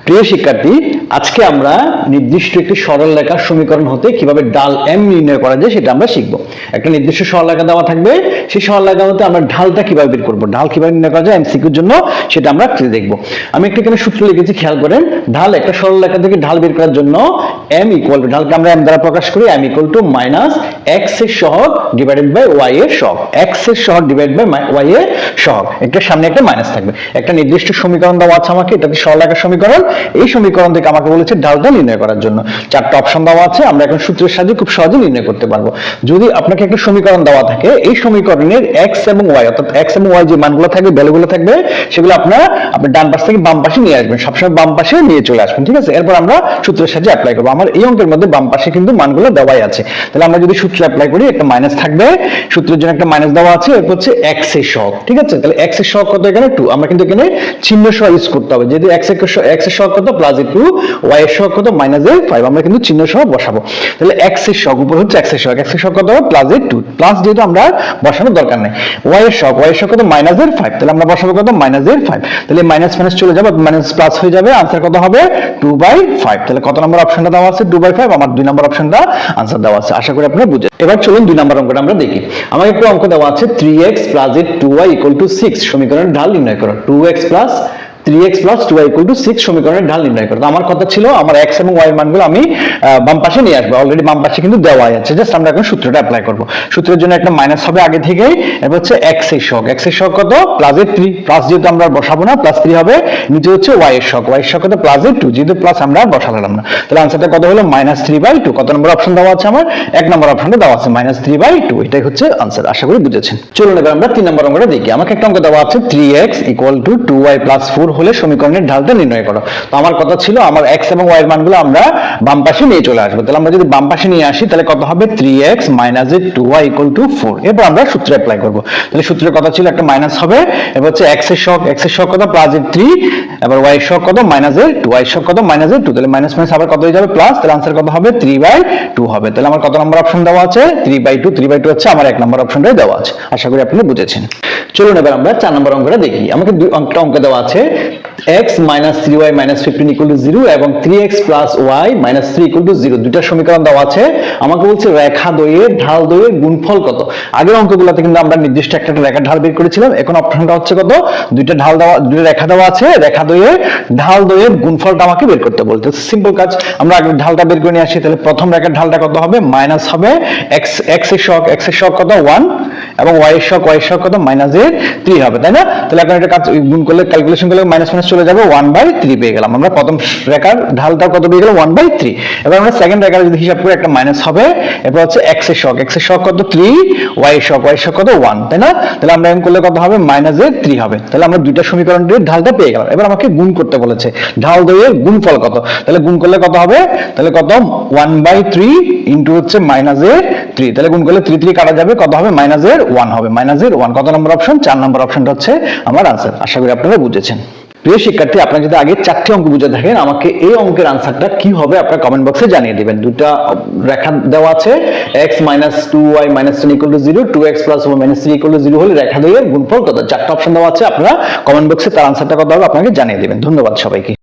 প্রিয় শিক্ষার্থী, আজকে আমরা নির্দিষ্ট একটি সরলরেখার সমীকরণ হতে কিভাবে ঢাল m নির্ণয় করা যায় সেটা আমরা শিখব। একটা নির্দিষ্ট সরলরেখা দেওয়া থাকবে, সেই সরলরেখা হতে আমরা ঢালটা কিভাবে বের করব, ঢাল কিভাবে নির্ণয় করা যায় এমসিকিউর জন্য সেটা আমরা দেখব। আমি একটা এখানে সূত্র লিখেছি, খেয়াল করেন। ঢাল, একটা সরলরেখা থেকে ঢাল বের করার জন্য m ইকুয়াল টু, ঢালকে আমরা m দ্বারা প্রকাশ করি, m equal to minus x এর সহগ ডিভাইডেড বাই y এর সহগ, x এর সহগ ডিভাইডেড বাই y এর সহগ, একটা সামনে একটা মাইনাস থাকবে। একটা নির্দিষ্ট সমীকরণ দেওয়া আছে আমাকে, এটা সরলরেখার সমীকরণ। এই সমীকরণ থেকে আমাকে বলেছে ঢালটা নির্ণয় করার জন্য। চারটা অপশন দেওয়া আছে, আমরা এখন সূত্রের সাহায্যে খুব সহজে নির্ণয় করতে পারবো। যদি আপনাকে একটা সমীকরণ দেওয়া থাকে, এই সমীকরণের x এবং y, অর্থাৎ x এবং y যে মানগুলো থাকবে, ভ্যালুগুলো থাকবে, সেগুলো আপনি ডান পাশ থেকে বাম পাশে নিয়ে আসবেন, সবসময় বাম পাশে নিয়ে চলে আসবেন, ঠিক আছে? এরপর আমরা সূত্রের সাহায্যে অ্যাপ্লাই করবো। আমার এই অঙ্কের মধ্যে বাম পাশে কিন্তু মানগুলো দেওয়াই আছে। তাহলে আমরা যদি সূত্র অ্যাপ্লাই করি, একটা মাইনাস থাকবে, সূত্রের জন্য একটা মাইনাস দেওয়া আছে, এরপর হচ্ছে x এর সহগ, ঠিক আছে? তাহলে x এর সহগ কত, এখানে 2। আমরা কিন্তু এখানে চিহ্ন সহ ইউজ করতে হবে, যেহেতু x এর সহগ কত প্লাস 2, y এর সহগ কত মাইনাস 5, আমরা কিন্তু চিহ্ন সহ বসাবো। তাহলে x এর সহগ, উপর হচ্ছে x এর সহগ, x এর সহগ কত হবে প্লাস 2, প্লাস যেহেতু আমরা বসানোর দরকার নেই। y এর সহগ কত মাইনাস 5, তাহলে আমরা বসাবো কত মাইনাস 5। তাহলে মাইনাস মাইনাস চলে যাবে, মাইনাস প্লাস হয়ে যাবে, আনসার কত হবে 2/5। তাহলে কত নম্বর অপশনটা দেওয়া আছে 2/5, আমার 2 নম্বর অপশনটা আনসার দেওয়া আছে। আশা করি আপনারা বুঝেন। এবার চলুন 2 নম্বর অঙ্কটা আমরা দেখি। আমাকে একটা অঙ্ক দেওয়া আছে 3x + 2y = 6, সমীকরণের ঢাল নির্ণয় করো। 2x + 3x + 2y = 6 সমীকরণের ঢাল নির্ণয় করো। আমার কথা ছিল আমার x এবং y এর মানগুলো আমি বাম পাশে নিয়ে আসবো, অলরেডি বাম পাশে কিন্তু দেওয়াই আছে, জাস্ট আমরা এখন সূত্রটা অ্যাপ্লাই করব। সূত্রের জন্য একটা মাইনাস হবে আগে থেকেই, এরপর হচ্ছে x এর সহগ, x এর সহগ কত প্লাস 3, প্লাস যেহেতু আমরা বসাবো না প্লাস 3 হবে, নিচে হচ্ছে y এর সহগ, y এর সহগ কত প্লাস 2, যেহেতু প্লাস আমরা বসালাম না, তাহলে আনসারটা কত হলো -3/2। কত নম্বর অপশন দেওয়া আছে আমার, 1 নম্বর অপশনটা দেওয়া আছে -3/2, এটাই হচ্ছে আনসার। আশা করি বুঝেছেন। চলুন এবার আমরা 3 নম্বর অঙ্কটা দেখি। আমাকে একটা অঙ্ক দেওয়া আছে 3x = 2y + 4 হলে সমীকরণের ঢালটা নির্ণয় করো। তো আমার কথা ছিল আমার x এবং y এর মানগুলো আমরা বাম পাশে নিয়ে চলে আসবো। তাহলে আমরা যদি বাম পাশে নিয়ে আসি, তাহলে কত হবে 3x - 2y = 4। এরপর আমরা সূত্র অ্যাপ্লাই করব। তাহলে সূত্রের কথা ছিল একটা মাইনাস হবে, এরপর হচ্ছে x এর সহগ কত প্লাস 3, এবার y এর সহগ কত -2, y এর সহগ কত -2, তাহলে মাইনাস মাইনাস আবার কত হয়ে যাবে প্লাস, তাহলে आंसर কত হবে 3/2 হবে। তাহলে আমার কত নম্বর অপশন দেওয়া আছে 3/2 হচ্ছে আমার 1 নম্বর অপশনটাই দেওয়া আছে। আশা করি আপনি বুঝেছেন। চলুন এবার আমরা 4 নম্বর অঙ্কটা দেখি। আমাকে দুই অঙ্ক দেওয়া আছে x - 3y - 15 = 0 এবং 3x + y - 3 = 0, দুইটা সমীকরণ দেওয়া আছে। আমাকে বলছে রেখা দ্বয়ের ঢাল দ্বয়ের গুণফল কত। আগের অঙ্কগুলোতে কিন্তু আমরা নির্দিষ্ট একটা রেখার ঢাল বের করেছিলাম, এখন অপশনটা হচ্ছে কত, দুইটা রেখা দেওয়া আছে, রেখা দ্বয়ের ঢাল দ্বয়ের গুণফলটা আমাকে বের করতে বলতে। সিম্পল কাজ, আমরা আগে ঢালটা বের করে নিয়ে আসি। তাহলে প্রথম রেখার ঢালটা কত হবে, মাইনাস হবে x এর সহগ কত 1 এবং y এর সহগ কত -3 হবে, তাই না? তাহলে এখন এটা কাজ গুণ করলে, ক্যালকুলেশন করলে মাইনাস মাইনাস চলে যাবে, 1/3 পেয়ে গেলাম। আমরা প্রথম রেখার ঢালটা কত পেয়ে গেলাম 1/3। এবার আমরা সেকেন্ড রেখার যদি হিসাব করে একটা মাইনাস হবে, এরপর হচ্ছে x এর সহগ কত 3, y এর সহগ কত 1, তাই না? তাহলে আমরা এম করলে কত হবে -3 হবে। তাহলে আমরা দুইটা সমীকরণের ঢালটা পেয়ে গেলাম। এবার আমাকে গুণ করতে বলেছে ঢাল দ্বয়ের গুণফল কত। তাহলে গুণ করলে কত হবে, তাহলে কত 1/3 ইনটু হচ্ছে -3, তাহলে গুণ করলে 3 কাটা যাবে, কত হবে -1 হবে, -1। কত নম্বর অপশন, 4 নম্বর অপশনটা হচ্ছে আমার আনসার। আশা করি আপনারা বুঝেছেন। প্রিয় শিক্ষার্থী, আপনারা যদি আগে 4টি অঙ্ক বুঝে থাকেন, আমাকে এই অঙ্কের আনসারটা কি হবে আপনারা কমেন্ট বক্সে জানিয়ে দিবেন। দুটো রেখা দেওয়া আছে, x - 2y - 10 = 0, 2x + y - 3 = 0 হলে রেখা দ্বয়ের গুণফল কত। 4টা অপশন দেওয়া আছে, আপনারা কমেন্ট বক্সে তার আনসারটা কত হবে আপনাকে জানিয়ে দিবেন। ধন্যবাদ সবাইকে।